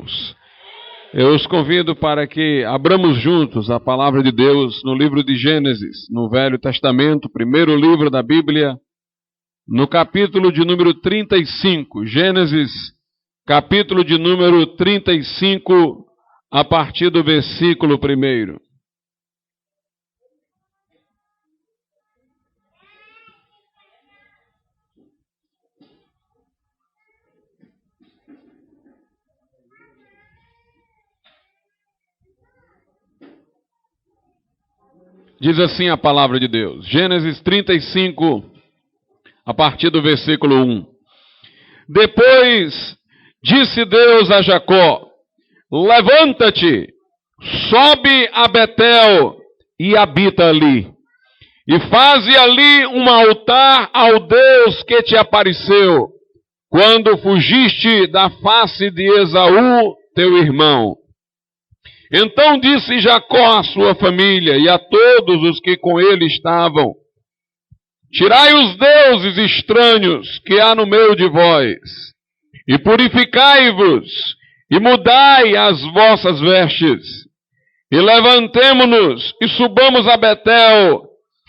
irmãos? Eu os convido para que abramos juntos a palavra de Deus no livro de Gênesis, no Velho Testamento, primeiro livro da Bíblia, no capítulo de número 35. Gênesis, capítulo de número 35, a partir do versículo 1. Diz assim a palavra de Deus, Gênesis 35, a partir do versículo 1. Depois disse Deus a Jacó: levanta-te, sobe a Betel e habita ali, e faze ali um altar ao Deus que te apareceu, quando fugiste da face de Esaú, teu irmão. Então disse Jacó à sua família e a todos os que com ele estavam: tirai os deuses estranhos que há no meio de vós, e purificai-vos, e mudai as vossas vestes, e levantemo-nos e subamos a Betel,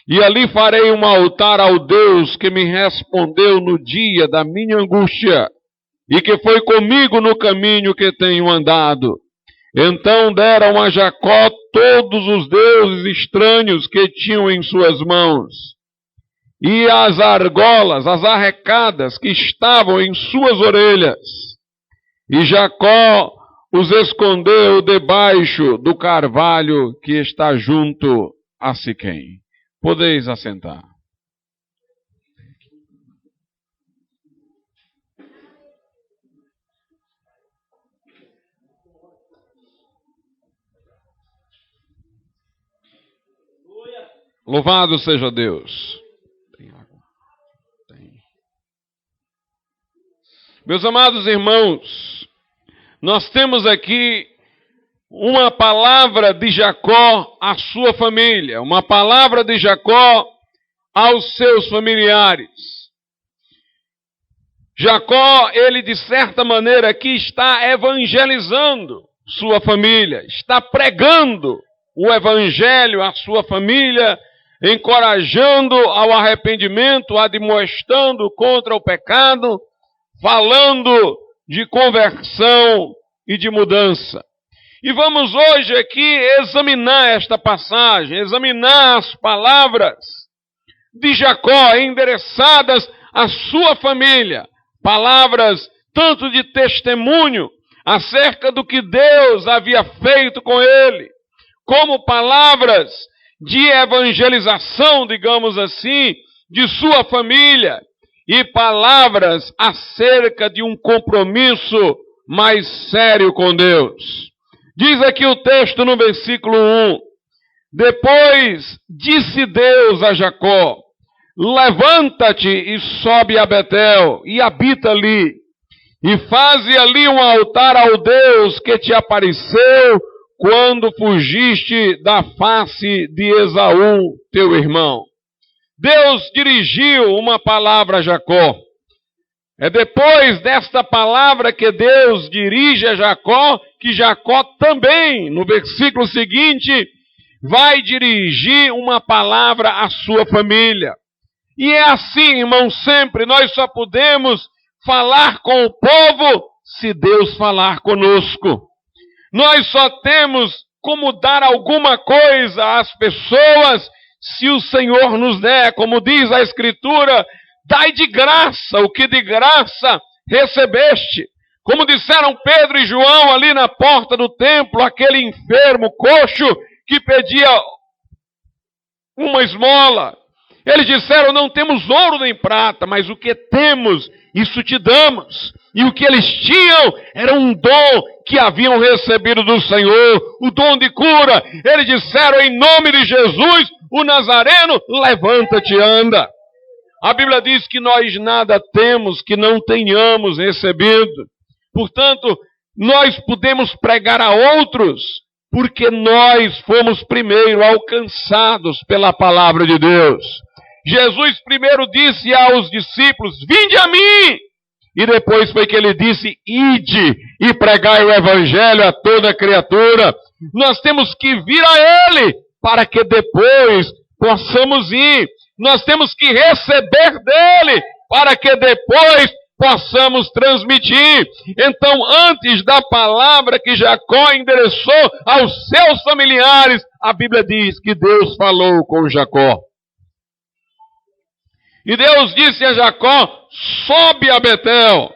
e ali farei um altar ao Deus que me respondeu no dia da minha angústia, e que foi comigo no caminho que tenho andado. Então deram a Jacó todos os deuses estranhos que tinham em suas mãos, e as argolas, as arrecadas que estavam em suas orelhas. E Jacó os escondeu debaixo do carvalho que está junto a Siquém. Podeis assentar. Louvado seja Deus. Tem água? Tem. Meus amados irmãos, nós temos aqui uma palavra de Jacó à sua família, uma palavra de Jacó aos seus familiares. Jacó, ele de certa maneira aqui está evangelizando sua família, está pregando o evangelho à sua família, encorajando ao arrependimento, admoestando contra o pecado, falando de conversão e de mudança. E vamos hoje aqui examinar esta passagem, examinar as palavras de Jacó endereçadas à sua família, palavras tanto de testemunho acerca do que Deus havia feito com ele, como palavras de evangelização, digamos assim, de sua família, e palavras acerca de um compromisso mais sério com Deus. Diz aqui o texto no versículo 1, depois disse Deus a Jacó: levanta-te e sobe a Betel e habita ali, e faze ali um altar ao Deus que te apareceu quando fugiste da face de Esaú, teu irmão. Deus dirigiu uma palavra a Jacó. É depois desta palavra que Deus dirige a Jacó, que Jacó também, no versículo seguinte, vai dirigir uma palavra à sua família. E é assim, irmão, sempre nós só podemos falar com o povo se Deus falar conosco. Nós só temos como dar alguma coisa às pessoas se o Senhor nos der, como diz a Escritura, dai de graça o que de graça recebeste. Como disseram Pedro e João ali na porta do templo, aquele enfermo coxo que pedia uma esmola. Eles disseram: não temos ouro nem prata, mas o que temos, isso te damos. E o que eles tinham era um dom que haviam recebido do Senhor, o dom de cura. Eles disseram: em nome de Jesus, o Nazareno, levanta-te e anda. A Bíblia diz que nós nada temos que não tenhamos recebido. Portanto, nós podemos pregar a outros, porque nós fomos primeiro alcançados pela palavra de Deus. Jesus primeiro disse aos discípulos: vinde a mim, E depois foi que ele disse: ide e pregai o evangelho a toda criatura. Nós temos que vir a ele para que depois possamos ir. Nós temos que receber dele para que depois possamos transmitir. Então, antes da palavra que Jacó endereçou aos seus familiares, a Bíblia diz que Deus falou com Jacó. E Deus disse a Jacó: sobe a Betel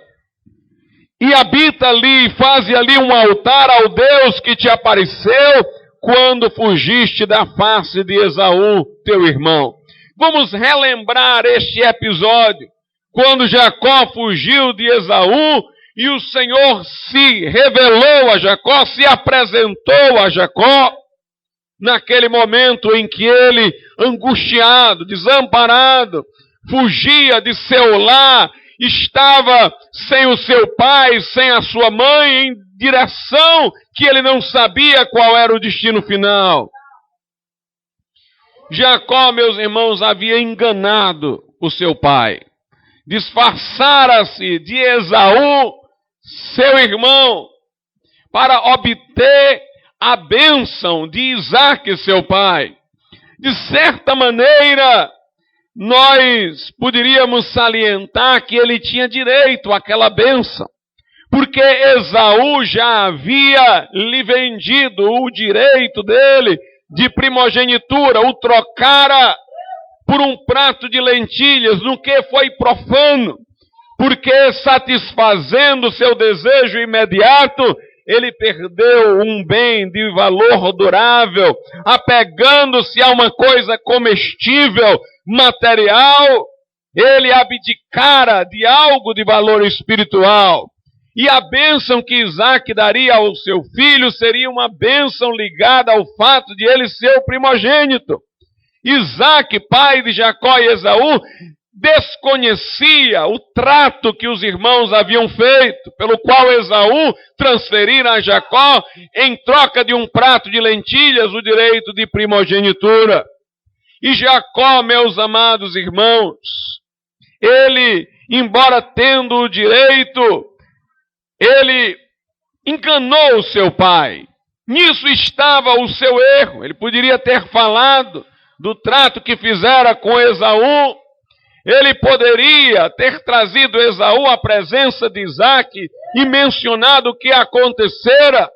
e habita ali, faze ali um altar ao Deus que te apareceu quando fugiste da face de Esaú, teu irmão. Vamos relembrar este episódio, quando Jacó fugiu de Esaú e o Senhor se revelou a Jacó, se apresentou a Jacó, naquele momento em que ele, angustiado, desamparado, fugia de seu lar, estava sem o seu pai, sem a sua mãe, em direção que ele não sabia qual era o destino final. Jacó, meus irmãos, havia enganado o seu pai. Disfarçara-se de Esaú, seu irmão, para obter a bênção de Isaque, seu pai. De certa maneira, nós poderíamos salientar que ele tinha direito àquela bênção, porque Esaú já havia lhe vendido o direito dele de primogenitura, o trocara por um prato de lentilhas, no que foi profano, porque satisfazendo seu desejo imediato, ele perdeu um bem de valor durável, apegando-se a uma coisa comestível, material, ele abdicara de algo de valor espiritual. E a bênção que Isaque daria ao seu filho seria uma bênção ligada ao fato de ele ser o primogênito. Isaque, pai de Jacó e Esaú, desconhecia o trato que os irmãos haviam feito, pelo qual Esaú transferira a Jacó, em troca de um prato de lentilhas, o direito de primogenitura. E Jacó, meus amados irmãos, ele, embora tendo o direito, ele enganou o seu pai. Nisso estava o seu erro. Ele poderia ter falado do trato que fizera com Esaú. Ele poderia ter trazido Esaú à presença de Isaque e mencionado o que acontecera,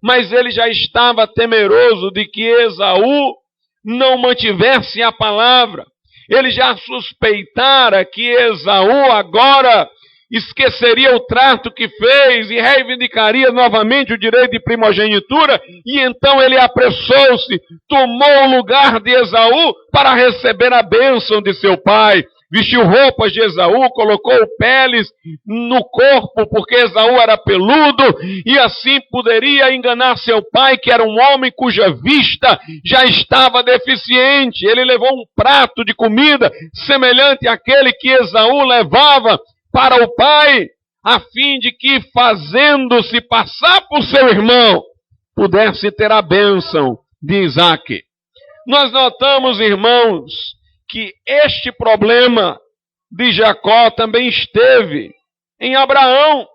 mas ele já estava temeroso de que Esaú não mantivesse a palavra. Ele já suspeitara que Esaú agora esqueceria o trato que fez e reivindicaria novamente o direito de primogenitura, e então ele apressou-se, tomou o lugar de Esaú para receber a bênção de seu pai. Vestiu roupas de Esaú, colocou peles no corpo, porque Esaú era peludo, e assim poderia enganar seu pai, que era um homem cuja vista já estava deficiente. Ele levou um prato de comida semelhante àquele que Esaú levava para o pai, a fim de que, fazendo-se passar por seu irmão, pudesse ter a bênção de Isaque. Nós notamos, irmãos, que este problema de Jacó também esteve em Abraão.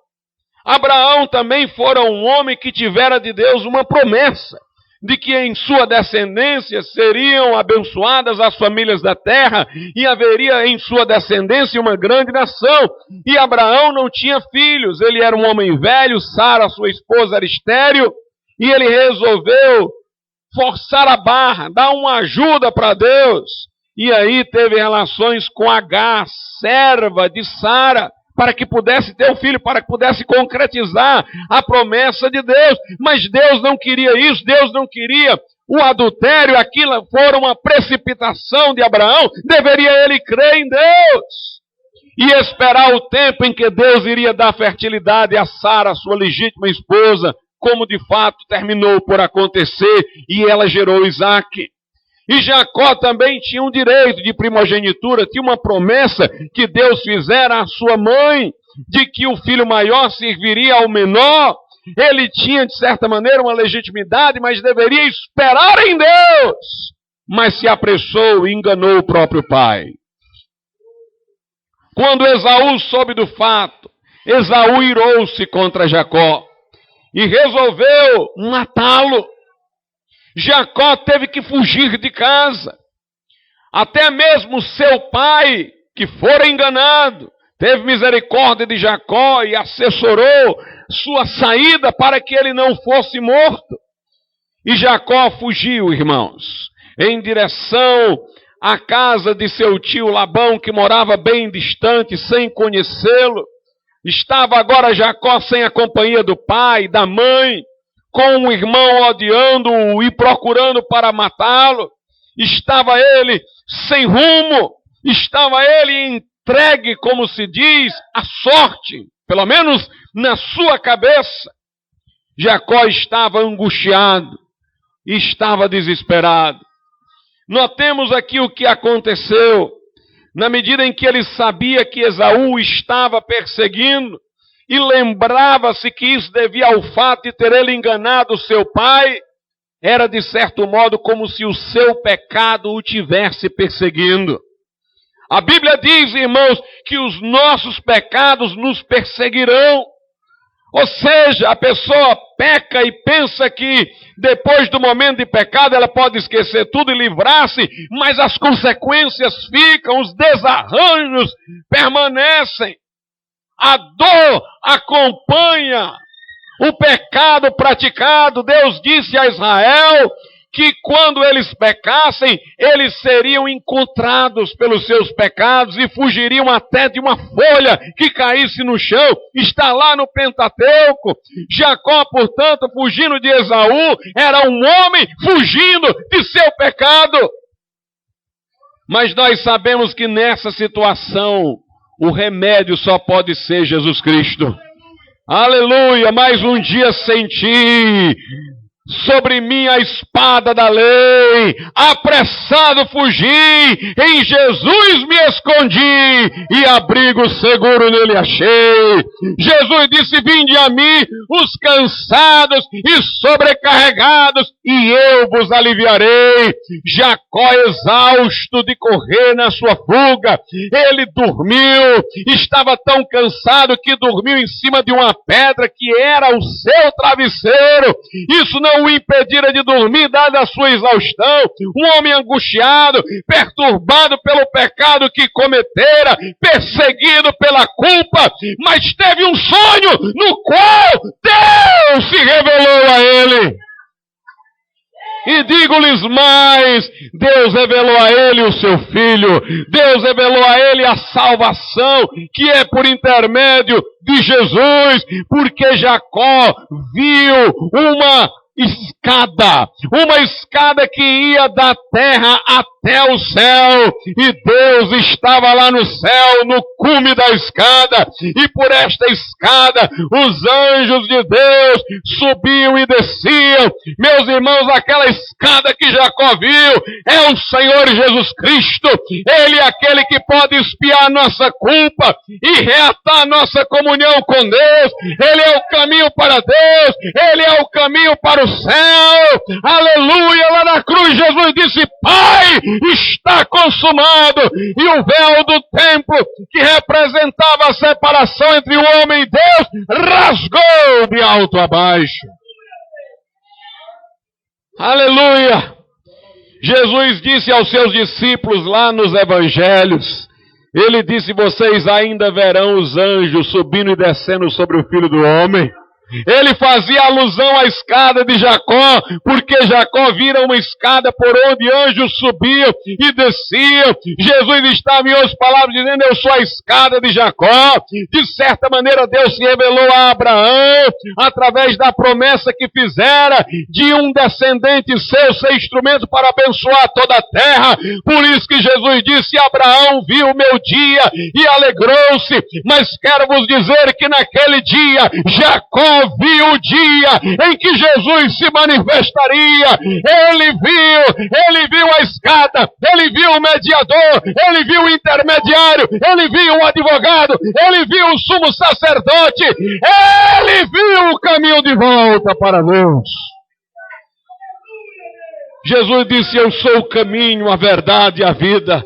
Abraão também fora um homem que tivera de Deus uma promessa de que em sua descendência seriam abençoadas as famílias da terra e haveria em sua descendência uma grande nação. E Abraão não tinha filhos, ele era um homem velho, Sara, sua esposa, era estéril, e ele resolveu forçar a barra, dar uma ajuda para Deus. E aí teve relações com Agar, serva de Sara, para que pudesse ter um filho, para que pudesse concretizar a promessa de Deus. Mas Deus não queria isso, Deus não queria o adultério, aquilo foi uma precipitação de Abraão. Deveria ele crer em Deus e esperar o tempo em que Deus iria dar fertilidade a Sara, sua legítima esposa, como de fato terminou por acontecer, e ela gerou Isaque. E Jacó também tinha um direito de primogenitura, tinha uma promessa que Deus fizera à sua mãe, de que o filho maior serviria ao menor. Ele tinha, de certa maneira, uma legitimidade, mas deveria esperar em Deus. Mas se apressou e enganou o próprio pai. Quando Esaú soube do fato Esaú irou-se contra Jacó e resolveu matá-lo. Jacó teve que fugir de casa. Até mesmo seu pai, que fora enganado, teve misericórdia de Jacó e assessorou sua saída para que ele não fosse morto. E Jacó fugiu, irmãos, em direção à casa de seu tio Labão, que morava bem distante, sem conhecê-lo. Estava agora Jacó sem a companhia do pai, da mãe, com um irmão odiando-o e procurando para matá-lo. Estava ele sem rumo, estava ele entregue, como se diz, à sorte, pelo menos na sua cabeça. Jacó estava angustiado, estava desesperado. Notemos aqui o que aconteceu. Na medida em que ele sabia que Esaú estava perseguindo, e lembrava-se que isso devia ao fato de ter ele enganado seu pai, era de certo modo como se o seu pecado o tivesse perseguindo. A Bíblia diz, irmãos, que os nossos pecados nos perseguirão. Ou seja, a pessoa peca e pensa que depois do momento de pecado ela pode esquecer tudo e livrar-se, mas as consequências ficam, os desarranjos permanecem. A dor acompanha o pecado praticado. Deus disse a Israel que quando eles pecassem, eles seriam encontrados pelos seus pecados e fugiriam até de uma folha que caísse no chão. Está lá no Pentateuco. Jacó, portanto, fugindo de Esaú, era um homem fugindo de seu pecado. Mas nós sabemos que nessa situação, o remédio só pode ser Jesus Cristo. Aleluia! Mais um dia senti sobre mim a espada da lei, apressado fugi, em Jesus me escondi, e abrigo seguro nele achei. Jesus disse, vinde a mim, os cansados e sobrecarregados, e eu vos aliviarei. Jacó, exausto de correr na sua fuga, ele dormiu, estava tão cansado que dormiu em cima de uma pedra que era o seu travesseiro. Isso não o impedira de dormir, dada a sua exaustão. Um homem angustiado, perturbado pelo pecado que cometera, perseguido pela culpa, mas teve um sonho no qual Deus se revelou a ele. E digo-lhes mais, Deus revelou a ele o seu filho, Deus revelou a ele a salvação, que é por intermédio de Jesus, porque Jacó viu uma escada que ia da terra até o céu, e Deus estava lá no céu, no cume da escada, e por esta escada os anjos de Deus subiam e desciam. Meus irmãos, aquela escada que Jacó viu é o Senhor Jesus Cristo. Ele é aquele que pode expiar nossa culpa e reatar nossa comunhão com Deus. Ele é o caminho para Deus, ele é o caminho para o céu. Aleluia! Lá na cruz Jesus disse, Pai, está consumado. E o véu do templo, que representava a separação entre o homem e Deus, rasgou de alto a baixo. Aleluia! Jesus disse aos seus discípulos lá nos evangelhos, ele disse, vocês ainda verão os anjos subindo e descendo sobre o Filho do Homem. Ele fazia alusão à escada de Jacó, porque Jacó vira uma escada por onde anjos subiam e desciam. Jesus estava em outras palavras dizendo, eu sou a escada de Jacó. De certa maneira Deus se revelou a Abraão, através da promessa que fizera de um descendente seu ser instrumento para abençoar toda a terra. Por isso que Jesus disse, Abraão viu o meu dia e alegrou-se. Mas quero vos dizer que naquele dia Jacó viu o dia em que Jesus se manifestaria. Ele viu a escada, ele viu o mediador, ele viu o intermediário, ele viu o advogado, ele viu o sumo sacerdote, ele viu o caminho de volta para Deus. Jesus disse, eu sou o caminho, a verdade e a vida.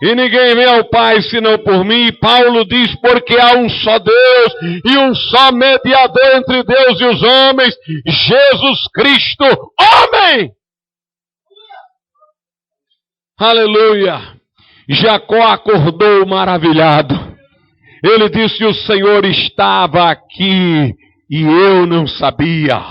E ninguém vem ao Pai senão por mim. E Paulo diz, porque há um só Deus e um só mediador entre Deus e os homens, Jesus Cristo, homem. Aleluia. Jacó acordou maravilhado. Ele disse, o Senhor estava aqui e eu não sabia.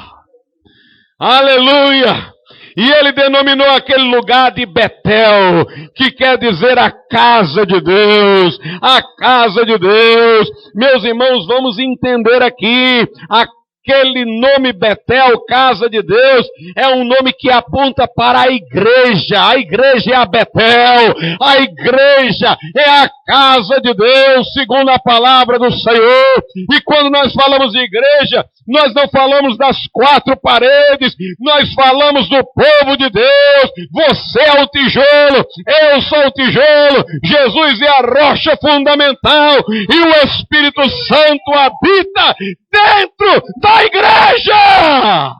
Aleluia. E ele denominou aquele lugar de Betel, que quer dizer a casa de Deus, a casa de Deus. Meus irmãos, vamos entender aqui, aquele nome Betel, casa de Deus, é um nome que aponta para a igreja é a Betel, a igreja é a casa de Deus, segundo a palavra do Senhor. E quando nós falamos de igreja, nós não falamos das quatro paredes, nós falamos do povo de Deus. Você é o tijolo, eu sou o tijolo, Jesus é a rocha fundamental e o Espírito Santo habita dentro da igreja.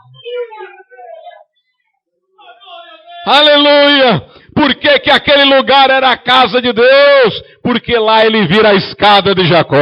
Aleluia! Por que aquele lugar era a casa de Deus? Porque lá ele vira a escada de Jacó.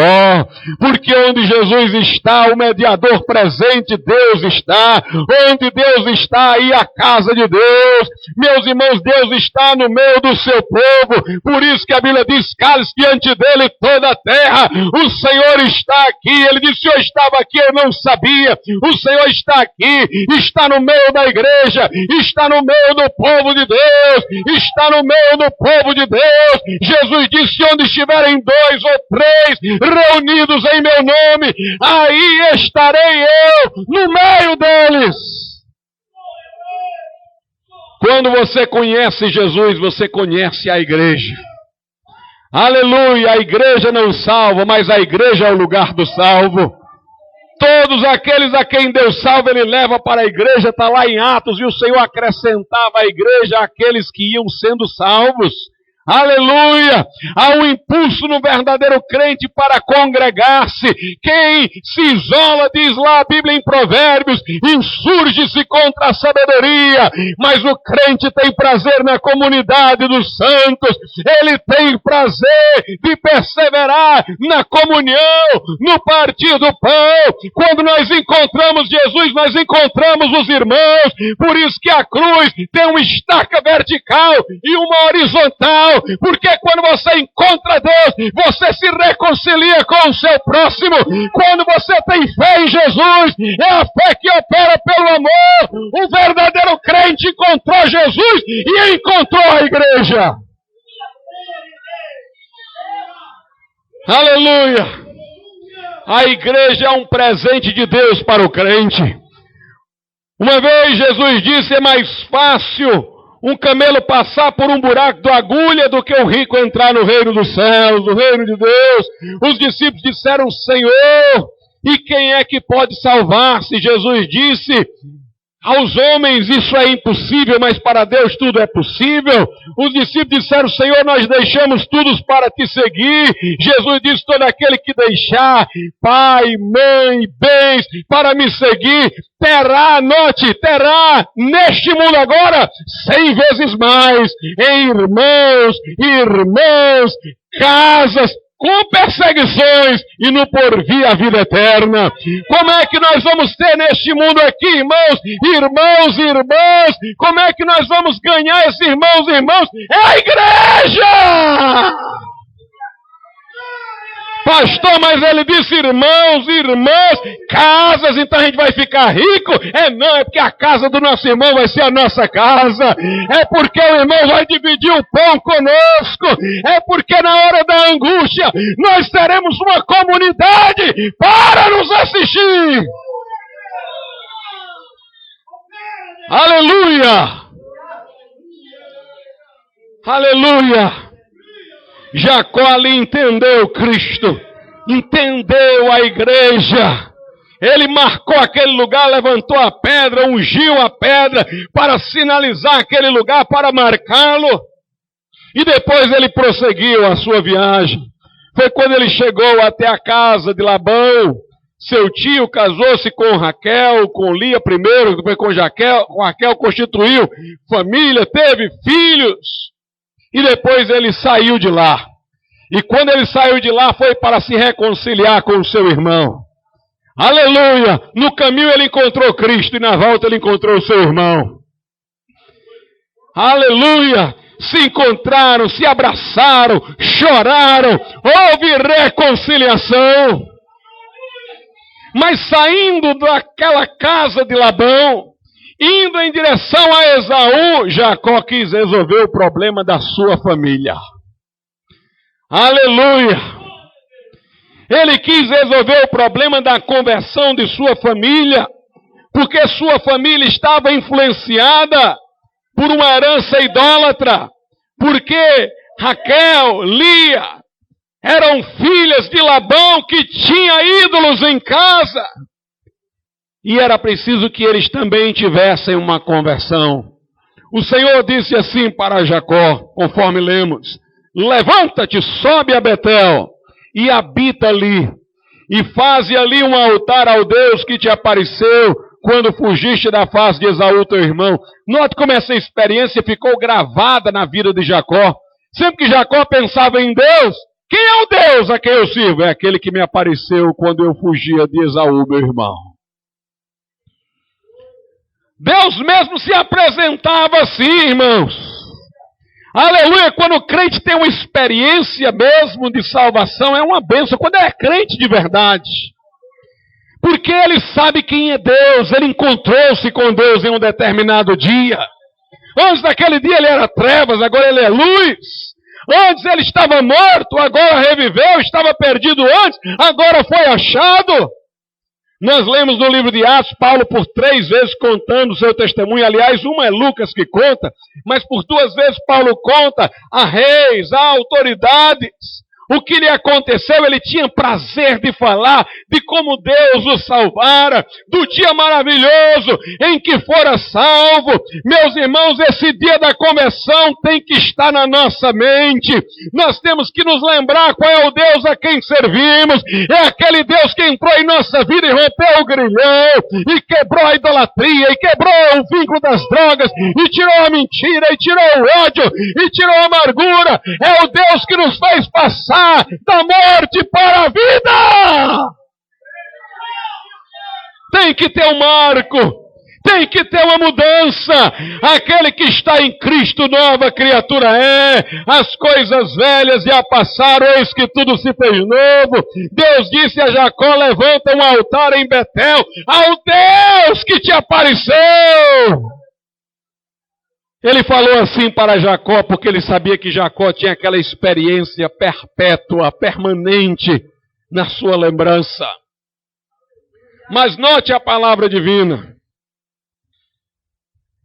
Porque onde Jesus está, o mediador presente, Deus está. Onde Deus está, aí a casa de Deus. Meus irmãos, Deus está no meio do seu povo. Por isso que a Bíblia diz, cale-se diante dele toda a terra. O Senhor está aqui. Ele disse, o Senhor estava aqui, eu não sabia. O Senhor está aqui, está no meio da igreja, está no meio do povo de Deus, está no meio do povo de Deus. Jesus disse, onde estiverem 2 ou 3 reunidos em meu nome, aí estarei eu no meio deles. Quando você conhece Jesus, você conhece a igreja. Aleluia, a igreja não salva, mas a igreja é o lugar do salvo. Todos aqueles a quem Deus salva, Ele leva para a igreja, está lá em Atos, e o Senhor acrescentava à igreja aqueles que iam sendo salvos. Aleluia! Há um impulso no verdadeiro crente para congregar-se. Quem se isola, diz lá a Bíblia em Provérbios, insurge-se contra a sabedoria. Mas o crente tem prazer na comunidade dos santos. Ele tem prazer de perseverar na comunhão, no partir do pão. Quando nós encontramos Jesus, nós encontramos os irmãos. Por isso que a cruz tem uma estaca vertical e uma horizontal. Porque quando você encontra Deus, você se reconcilia com o seu próximo. Quando você tem fé em Jesus, é a fé que opera pelo amor. O verdadeiro crente encontrou Jesus e encontrou a igreja. Aleluia! A igreja é um presente de Deus para o crente. Uma vez Jesus disse, é mais fácil um camelo passar por um buraco de agulha do que o rico entrar no reino dos céus, no reino de Deus. Os discípulos disseram, Senhor, e quem é que pode salvar-se? Jesus disse, aos homens isso é impossível, mas para Deus tudo é possível. Os discípulos disseram, Senhor, nós deixamos tudo para te seguir. Jesus disse, todo aquele que deixar pai, mãe, bens para me seguir, terá neste mundo agora 100 vezes mais em irmãos, casas, com perseguições e no porvir a vida eterna. Como é que nós vamos ter neste mundo aqui, irmãos? Como é que nós vamos ganhar esses irmãos? É a igreja! Pastor, mas ele disse irmãos, casas, então a gente vai ficar rico? Não, é porque a casa do nosso irmão vai ser a nossa casa. É porque o irmão vai dividir o pão conosco. É porque na hora da angústia nós teremos uma comunidade para nos assistir. Aleluia! Aleluia! Jacó ali entendeu Cristo, entendeu a igreja. Ele marcou aquele lugar, levantou a pedra, ungiu a pedra para sinalizar aquele lugar, para marcá-lo. E depois ele prosseguiu a sua viagem. Foi quando ele chegou até a casa de Labão. Seu tio casou-se com Raquel, com Lia primeiro, depois com Raquel, constituiu família, teve filhos. E depois ele saiu de lá. E quando ele saiu de lá, foi para se reconciliar com o seu irmão. Aleluia! No caminho ele encontrou Cristo e na volta ele encontrou o seu irmão. Aleluia! Se encontraram, se abraçaram, choraram, houve reconciliação. Mas saindo daquela casa de Labão, indo em direção a Esaú, Jacó quis resolver o problema da sua família. Aleluia! Ele quis resolver o problema da conversão de sua família, porque sua família estava influenciada por uma herança idólatra, porque Raquel, Lia, eram filhas de Labão que tinha ídolos em casa. E era preciso que eles também tivessem uma conversão. O Senhor disse assim para Jacó, conforme lemos: levanta-te, sobe a Betel e habita ali, e faze ali um altar ao Deus que te apareceu quando fugiste da face de Esaú, teu irmão. Note como essa experiência ficou gravada na vida de Jacó. Sempre que Jacó pensava em Deus, quem é o Deus a quem eu sirvo? É aquele que me apareceu quando eu fugia de Esaú, meu irmão. Deus mesmo se apresentava assim, irmãos. Aleluia, quando o crente tem uma experiência mesmo de salvação, é uma bênção, quando é crente de verdade. Porque ele sabe quem é Deus, ele encontrou-se com Deus em um determinado dia. Antes daquele dia ele era trevas, agora ele é luz. Antes ele estava morto, agora reviveu, estava perdido antes, agora foi achado. Nós lemos no livro de Atos, Paulo por 3 vezes contando o seu testemunho. Aliás, uma é Lucas que conta, mas por 2 vezes Paulo conta a reis, a autoridades. O que lhe aconteceu, ele tinha prazer de falar de como Deus o salvara, do dia maravilhoso em que fora salvo. Meus irmãos, esse dia da conversão tem que estar na nossa mente. Nós temos que nos lembrar qual é o Deus a quem servimos. É aquele Deus que entrou em nossa vida e rompeu o grilhão, e quebrou a idolatria, e quebrou o vínculo das drogas, e tirou a mentira, e tirou o ódio, e tirou a amargura. É o Deus que nos fez passar da morte para a vida. Tem que ter um marco, tem que ter uma mudança. Aquele que está em Cristo, nova criatura é. As coisas velhas já passaram, eis que tudo se fez novo. Deus disse a Jacó: levanta um altar em Betel ao Deus que te apareceu. Ele falou assim para Jacó, porque ele sabia que Jacó tinha aquela experiência perpétua, permanente na sua lembrança. Mas note a palavra divina: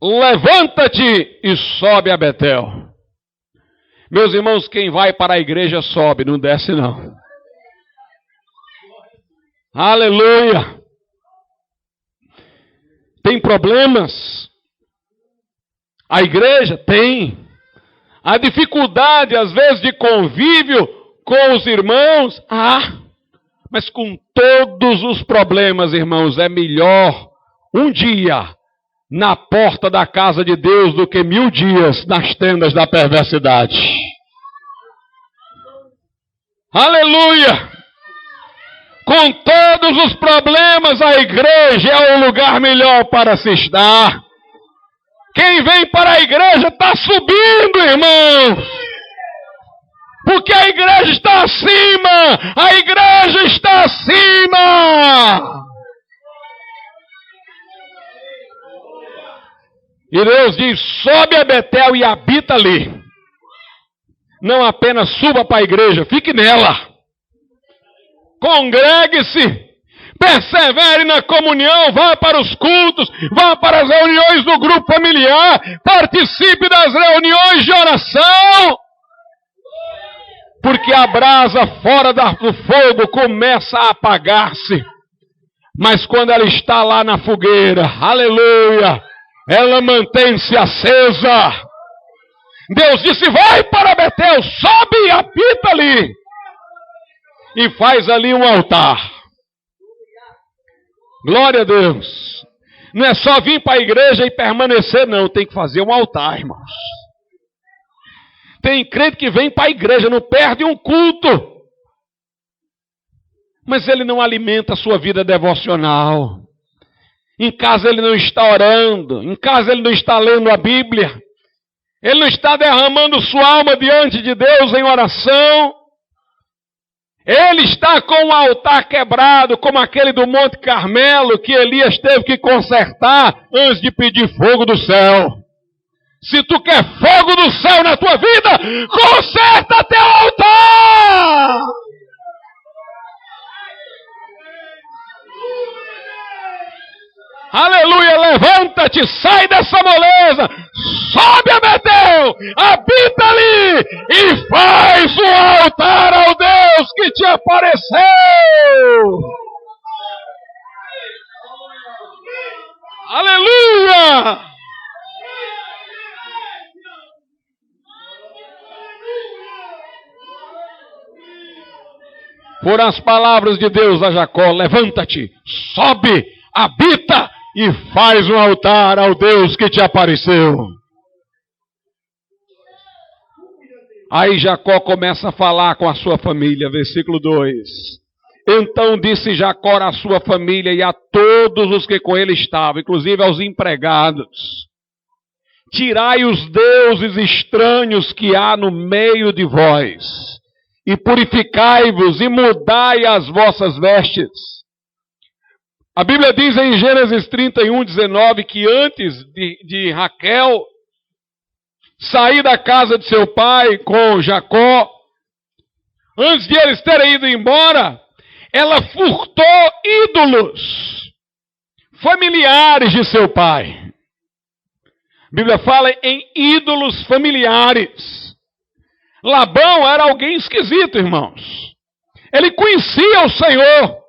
levanta-te e sobe a Betel. Meus irmãos, quem vai para a igreja sobe, não desce não. Aleluia! Tem problemas? A igreja tem. A dificuldade, às vezes, de convívio com os irmãos. Mas com todos os problemas, irmãos, é melhor um dia na porta da casa de Deus do que 1000 dias nas tendas da perversidade. Aleluia! Com todos os problemas, a igreja é o lugar melhor para se estar. Quem vem para a igreja está subindo, irmãos. Porque a igreja está acima. A igreja está acima. E Deus diz: sobe a Betel e habita ali. Não apenas suba para a igreja, fique nela. Congregue-se. Persevere na comunhão, vá para os cultos, vá para as reuniões do grupo familiar, participe das reuniões de oração. Porque a brasa fora do fogo começa a apagar-se. Mas quando ela está lá na fogueira, aleluia, ela mantém-se acesa. Deus disse: vai para Betel, sobe e habita ali. E faz ali um altar. Glória a Deus. Não é só vir para a igreja e permanecer, não. Tem que fazer um altar, irmãos. Tem crente que vem para a igreja, não perde um culto. Mas ele não alimenta a sua vida devocional. Em casa ele não está orando. Em casa ele não está lendo a Bíblia. Ele não está derramando sua alma diante de Deus em oração. Ele está com o altar quebrado, como aquele do Monte Carmelo, que Elias teve que consertar antes de pedir fogo do céu. Se tu quer fogo do céu na tua vida, conserta teu altar! Aleluia, levanta-te, sai dessa moleza, sobe a Betel, habita ali e faz o altar ao Deus que te apareceu. Aleluia! Por as palavras de Deus a Jacó, levanta-te, sobe, habita e faz um altar ao Deus que te apareceu. Aí Jacó começa a falar com a sua família, versículo 2. Então disse Jacó à sua família e a todos os que com ele estavam, inclusive aos empregados: tirai os deuses estranhos que há no meio de vós, e purificai-vos e mudai as vossas vestes. A Bíblia diz em Gênesis 31, 19, que antes de Raquel sair da casa de seu pai com Jacó, antes de eles terem ido embora, ela furtou ídolos familiares de seu pai. A Bíblia fala em ídolos familiares. Labão era alguém esquisito, irmãos. Ele conhecia o Senhor.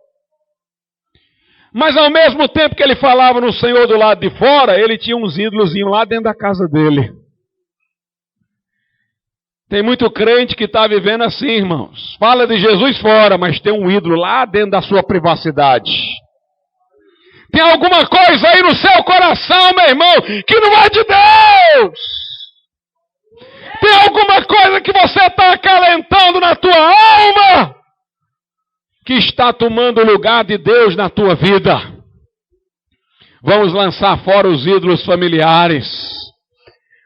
Mas ao mesmo tempo que ele falava no Senhor do lado de fora, ele tinha uns ídolozinhos lá dentro da casa dele. Tem muito crente que está vivendo assim, irmãos. Fala de Jesus fora, mas tem um ídolo lá dentro da sua privacidade. Tem alguma coisa aí no seu coração, meu irmão, que não é de Deus. Tem alguma coisa que você está acalentando na tua alma, que está tomando o lugar de Deus na tua vida. Vamos lançar fora os ídolos familiares.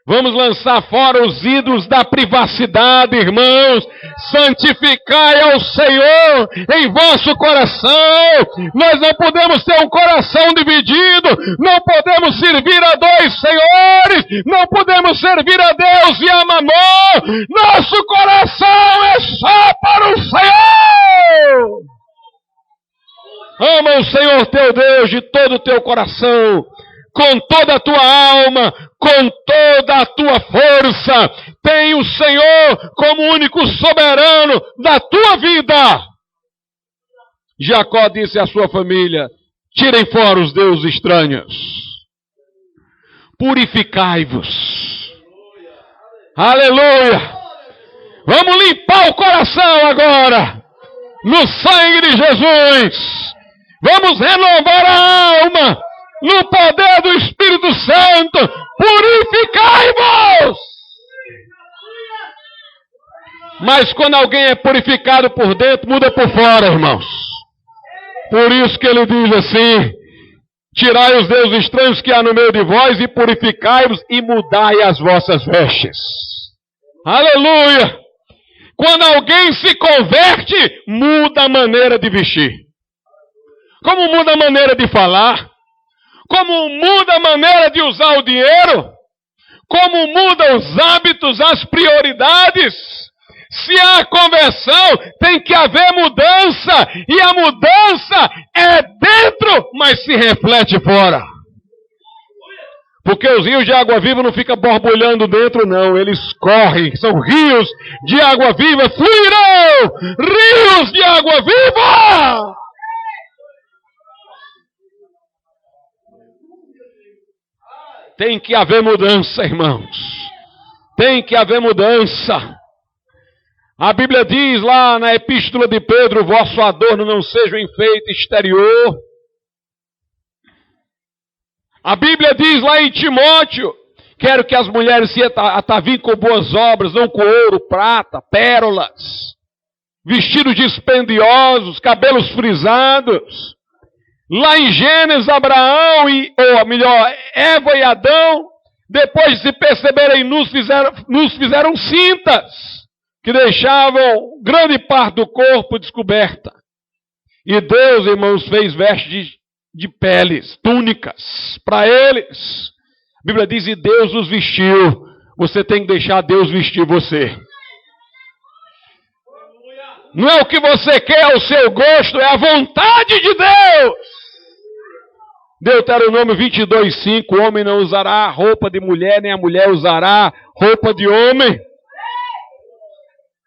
Vamos lançar fora os ídolos da privacidade, irmãos. Santificai ao Senhor em vosso coração. Nós não podemos ter um coração dividido. Não podemos servir a dois senhores. Não podemos servir a Deus e a Mamon. Nosso coração é só para o Senhor. Ama o Senhor teu Deus de todo o teu coração, com toda a tua alma, com toda a tua força. Tem o Senhor como único soberano da tua vida. Jacó disse à sua família: tirem fora os deuses estranhos. Purificai-vos. Aleluia. Vamos limpar o coração agora, no sangue de Jesus. Vamos renovar a alma no poder do Espírito Santo. Purificai-vos! Mas quando alguém é purificado por dentro, muda por fora, irmãos. Por isso que ele diz assim: tirai os deuses estranhos que há no meio de vós e purificai-vos e mudai as vossas vestes. Aleluia! Quando alguém se converte, muda a maneira de vestir. Como muda a maneira de falar? Como muda a maneira de usar o dinheiro? Como muda os hábitos, as prioridades? Se há conversão, tem que haver mudança. E a mudança é dentro, mas se reflete fora. Porque os rios de água viva não ficam borbulhando dentro, não. Eles correm, são rios de água viva. Fluirão rios de água viva! Tem que haver mudança, irmãos. Tem que haver mudança. A Bíblia diz lá na Epístola de Pedro: vosso adorno não seja o enfeite exterior. A Bíblia diz lá em Timóteo Quero que as mulheres se ataviem com boas obras, não com ouro, prata, pérolas, vestidos dispendiosos, cabelos frisados. Lá em Gênesis, Abraão ou melhor, Eva e Adão, depois de se perceberem nus, fizeram cintas, que deixavam grande parte do corpo descoberta. E Deus, irmãos, fez vestes de peles, túnicas, para eles. A Bíblia diz, e Deus os vestiu. Você tem que deixar Deus vestir você. Não é o que você quer, é o seu gosto, é a vontade de Deus. Deuteronômio 22:5, o homem não usará roupa de mulher, nem a mulher usará roupa de homem.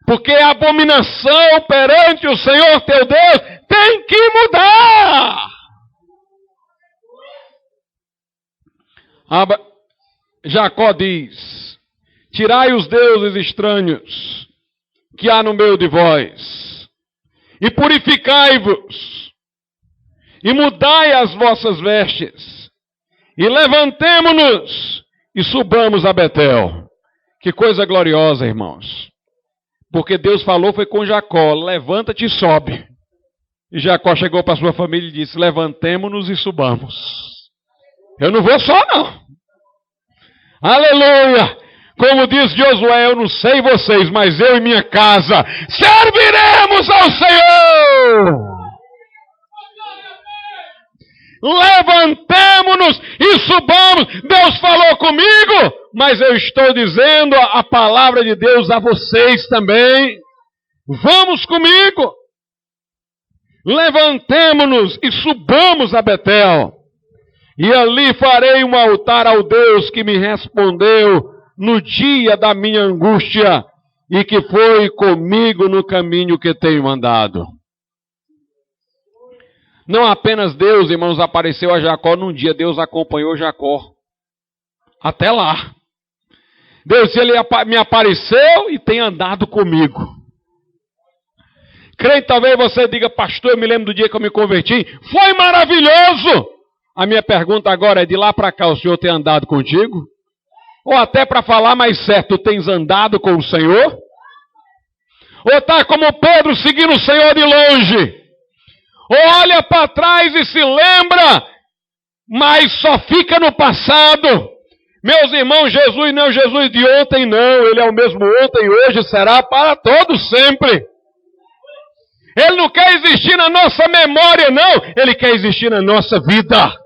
Porque a abominação perante o Senhor teu Deus tem que mudar. Jacó diz, tirai os deuses estranhos que há no meio de vós, e purificai-vos, e mudai as vossas vestes, e levantemo-nos, e subamos a Betel. Que coisa gloriosa, irmãos. Porque Deus falou, foi com Jacó, levanta-te e sobe. E Jacó chegou para sua família e disse, levantemo-nos e subamos. Eu não vou só, não. Aleluia! Como diz Josué, eu não sei vocês, mas eu e minha casa serviremos ao Senhor. Levantemo-nos e subamos. Deus falou comigo, mas eu estou dizendo a palavra de Deus a vocês também. Vamos comigo. Levantemo-nos e subamos a Betel. E ali farei um altar ao Deus que me respondeu no dia da minha angústia e que foi comigo no caminho que tenho andado. Não apenas Deus, irmãos, apareceu a Jacó num dia, Deus acompanhou Jacó. Até lá. Deus, ele me apareceu e tem andado comigo. Creio, talvez você diga, pastor, eu me lembro do dia que eu me converti. Foi maravilhoso! A minha pergunta agora é, de lá para cá, o Senhor tem andado contigo? Ou até para falar mais certo, tens andado com o Senhor? Ou está como Pedro seguindo o Senhor de longe? Ou olha para trás e se lembra, mas só fica no passado? Meus irmãos, Jesus não é o Jesus de ontem, não. Ele é o mesmo ontem, hoje, será para todos sempre. Ele não quer existir na nossa memória, não. Ele quer existir na nossa vida.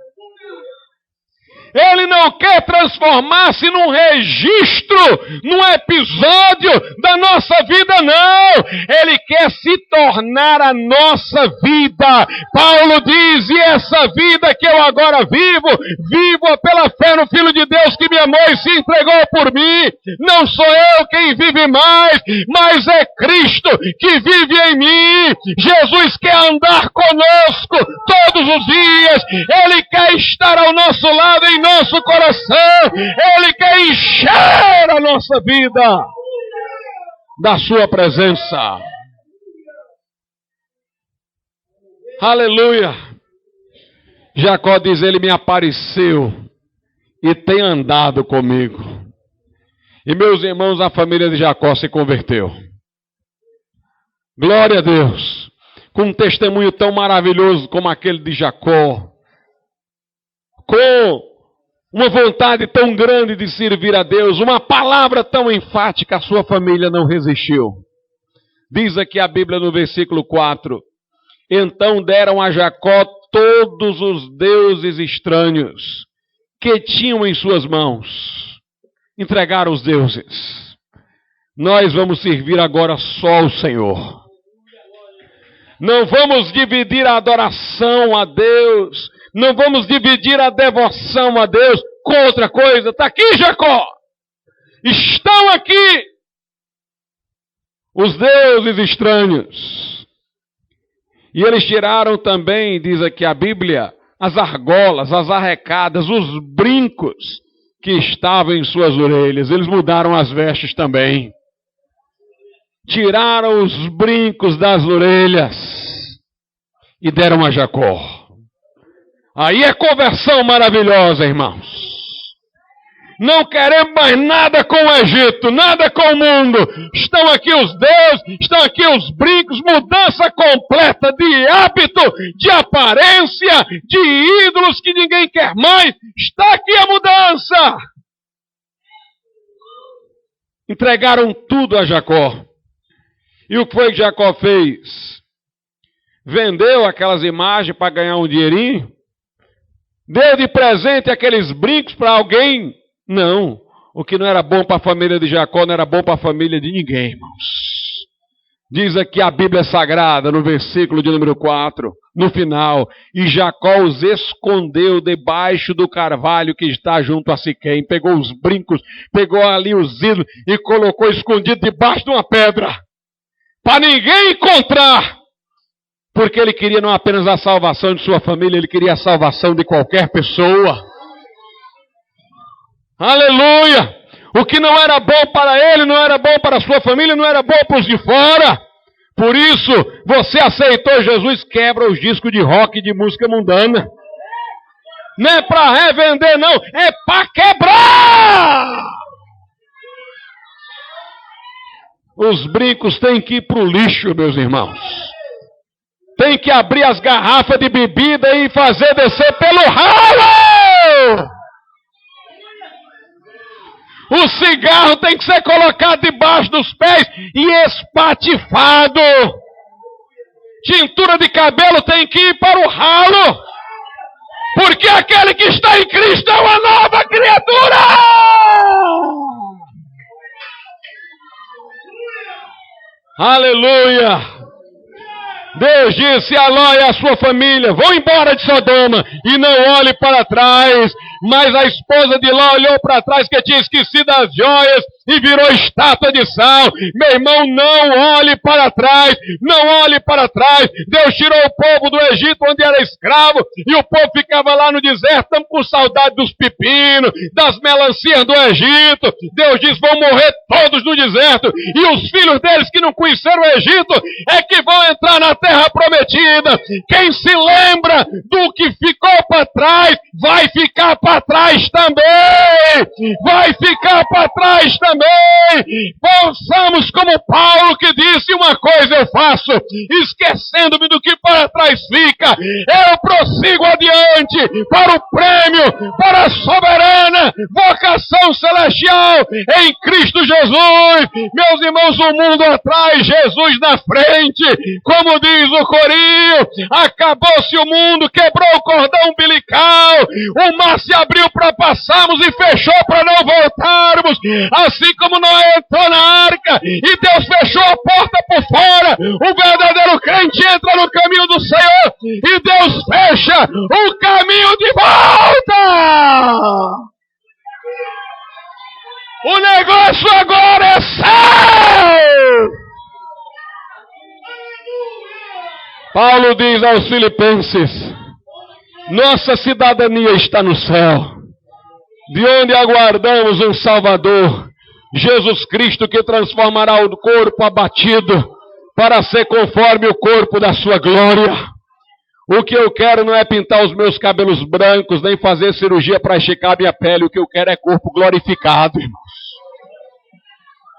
Ele não quer transformar-se num registro, num episódio da nossa vida, não. Ele quer se tornar a nossa vida. Paulo diz, e essa vida que eu agora vivo pela fé no Filho de Deus que me amou e se entregou por mim. Não sou eu quem vive mais, mas é Cristo que vive em mim. Jesus quer andar conosco todos os dias. Ele quer estar ao nosso lado em nosso coração. Ele quer encher a nossa vida da sua presença. Aleluia. Jacó diz, ele me apareceu e tem andado comigo. E meus irmãos, a família de Jacó se converteu. Glória a Deus. Com um testemunho tão maravilhoso como aquele de Jacó. Com uma vontade tão grande de servir a Deus, uma palavra tão enfática, a sua família não resistiu. Diz aqui a Bíblia no versículo 4, então deram a Jacó todos os deuses estranhos que tinham em suas mãos. Entregaram os deuses. Nós vamos servir agora só o Senhor. Não vamos dividir a adoração a Deus. Não vamos dividir a devoção a Deus com outra coisa. Está aqui, Jacó. Estão aqui os deuses estranhos. E eles tiraram também, diz aqui a Bíblia, as argolas, as arrecadas, os brincos que estavam em suas orelhas. Eles mudaram as vestes também. Tiraram os brincos das orelhas e deram a Jacó. Aí é conversão maravilhosa, irmãos. Não queremos mais nada com o Egito, nada com o mundo. Estão aqui os deuses, estão aqui os brincos, mudança completa de hábito, de aparência, de ídolos que ninguém quer mais. Está aqui a mudança. Entregaram tudo a Jacó. E o que foi que Jacó fez? Vendeu aquelas imagens para ganhar um dinheirinho? Deu de presente aqueles brincos para alguém? Não. O que não era bom para a família de Jacó não era bom para a família de ninguém, irmãos. Diz aqui a Bíblia Sagrada, no versículo de número 4, no final: e Jacó os escondeu debaixo do carvalho que está junto a Siquém. Pegou os brincos, pegou ali os ídolos e colocou escondido debaixo de uma pedra, para ninguém encontrar. Porque ele queria não apenas a salvação de sua família, ele queria a salvação de qualquer pessoa. Aleluia! O que não era bom para ele, não era bom para a sua família, não era bom para os de fora. Por isso, você aceitou Jesus, quebra os discos de rock e de música mundana. Não é para revender, não, é para quebrar! Os brincos têm que ir para o lixo, meus irmãos. Tem que abrir as garrafas de bebida e fazer descer pelo ralo! O cigarro tem que ser colocado debaixo dos pés e espatifado. Tintura de cabelo tem que ir para o ralo. Porque aquele que está em Cristo é uma nova criatura. Aleluia. Deus disse a Ló e a sua família: vão embora de Sodoma e não olhe para trás. Mas a esposa de Ló olhou para trás, que tinha esquecido as joias, e virou estátua de sal. Meu irmão, não olhe para trás, não olhe para trás. Deus tirou o povo do Egito, onde era escravo, e o povo ficava lá no deserto. Estamos com saudade dos pepinos, das melancias do Egito. Deus diz: vão morrer todos no deserto, e os filhos deles que não conheceram o Egito é que vão entrar na terra prometida. Quem se lembra do que ficou para trás, vai ficar para trás também. Vai ficar para trás também. Possamos, como Paulo, que disse: uma coisa eu faço, esquecendo-me do que para trás fica, eu prossigo adiante para o prêmio, para a soberana vocação celestial em Cristo Jesus. Meus irmãos, o mundo atrás, Jesus na frente. Como diz o corinho: acabou-se o mundo, quebrou o cordão umbilical, o mar se abriu para passarmos e fechou para não voltarmos. Assim como Noé entrou na arca e Deus fechou a porta por fora, o verdadeiro crente entra no caminho do Senhor e Deus fecha o caminho de volta. O negócio agora é céu. Paulo diz aos Filipenses: nossa cidadania está no céu, de onde aguardamos um Salvador, Jesus Cristo, que transformará o corpo abatido para ser conforme o corpo da sua glória. O que eu quero não é pintar os meus cabelos brancos, nem fazer cirurgia para esticar minha pele. O que eu quero é corpo glorificado, irmãos.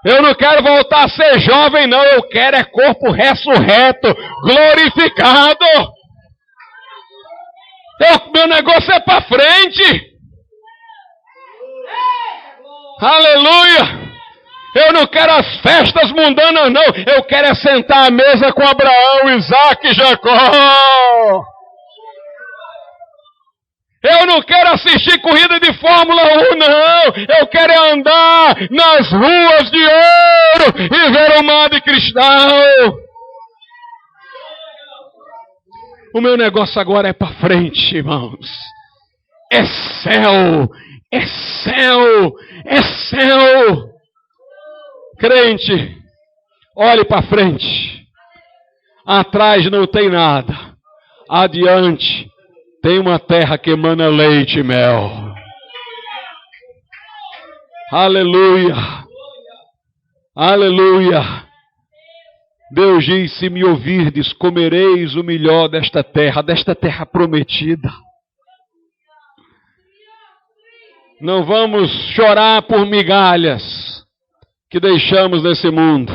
Eu não quero voltar a ser jovem, não. Eu quero é corpo ressurreto, glorificado. Meu negócio é para frente. Aleluia. Eu não quero as festas mundanas, não. Eu quero é sentar à mesa com Abraão, Isaac e Jacó. Eu não quero assistir corrida de Fórmula 1, não. Eu quero é andar nas ruas de ouro e ver o mar de cristal. O meu negócio agora é para frente, irmãos. É céu, é céu, é céu. Crente, olhe para frente. Atrás não tem nada. Adiante tem uma terra que emana leite e mel. Aleluia. Aleluia. Deus diz: se me ouvirdes, comereis o melhor desta terra prometida. Não vamos chorar por migalhas que deixamos nesse mundo.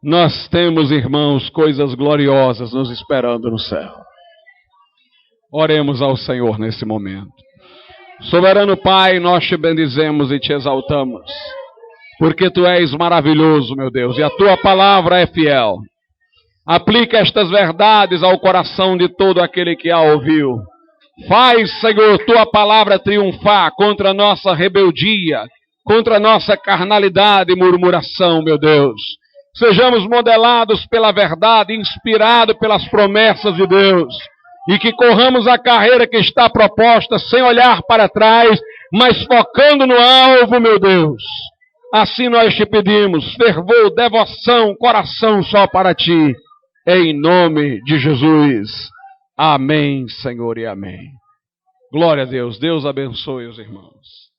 Nós temos, irmãos, coisas gloriosas nos esperando no céu. Oremos ao Senhor nesse momento. Soberano Pai, nós te bendizemos e te exaltamos, porque tu és maravilhoso, meu Deus, e a tua palavra é fiel. Aplica estas verdades ao coração de todo aquele que a ouviu. Faz, Senhor, tua palavra triunfar contra a nossa rebeldia, contra a nossa carnalidade e murmuração, meu Deus. Sejamos modelados pela verdade, inspirados pelas promessas de Deus, e que corramos a carreira que está proposta sem olhar para trás, mas focando no alvo, meu Deus. Assim nós te pedimos, fervor, devoção, coração só para ti, em nome de Jesus. Amém, Senhor, e amém. Glória a Deus. Deus abençoe os irmãos.